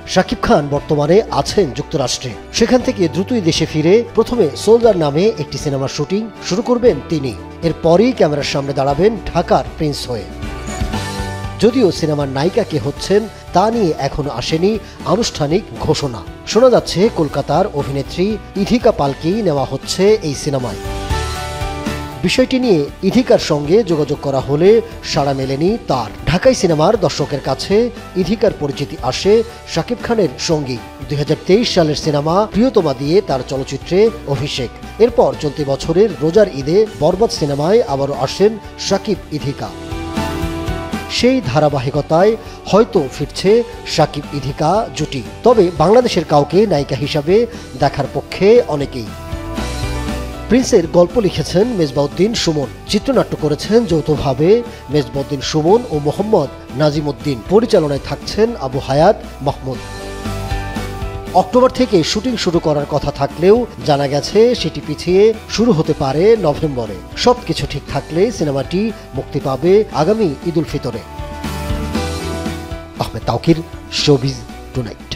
শাকিব খান বর্তমানে আছেন যুক্তরাষ্ট্রে। সেখান থেকে দ্রুতই দেশে ফিরে প্রথমে সোলজার নামে একটি সিনেমার শুটিং শুরু করবেন তিনি। এরপরই ক্যামেরার সামনে দাঁড়াবেন ঢাকার প্রিন্স হয়ে। যদিও সিনেমার নায়িকা কে হচ্ছেন তা নিয়ে এখনো আসেনি আনুষ্ঠানিক ঘোষণা। শোনা যাচ্ছে কলকাতার অভিনেত্রী ইথিকা পালকেই নেওয়া হচ্ছে এই সিনেমায়। বিষয়টি নিয়ে ইথিকার সঙ্গে যোগাযোগ করা হলে সাড়া মেলেনি তার। ঢাকাই সিনেমার দর্শকের কাছে ইথিকার পরিচিতি আসে শাকিব খানের সঙ্গী। 2023 সালের সিনেমা প্রিয়তমা দিয়ে তার চলচ্চিত্রে অভিষেক। এরপর চলতি বছরের রোজার ঈদে বরবাদ সিনেমায় আবারও আসেন শাকিব ইথিকা। সেই ধারাবাহিকতায় হয়তো ফিরছে শাকিব ইথিকা জুটি। তবে বাংলাদেশের কাউকে নায়িকা হিসাবে দেখার পক্ষে অনেকেই। প্রিন্সের গল্প লিখেছেন মেজবাউদ্দিন সুমন, চিত্রনাট্য করেছেন যৌথভাবে মেজবাউদ্দিন সুমন ও মোহাম্মদ নাজিমউদ্দিন। পরিচালনায় থাকছেন আবু হায়াত মাহমুদ। অক্টোবর থেকে শুটিং শুরু করার কথা থাকলেও জানা গেছে সেটি পিছিয়ে শুরু হতে পারে নভেম্বরে। সবকিছু ঠিক থাকলে সিনেমাটি মুক্তি পাবে আগামী ঈদুল ফিতরে। Ahmed Tawkir, showbiz tonight.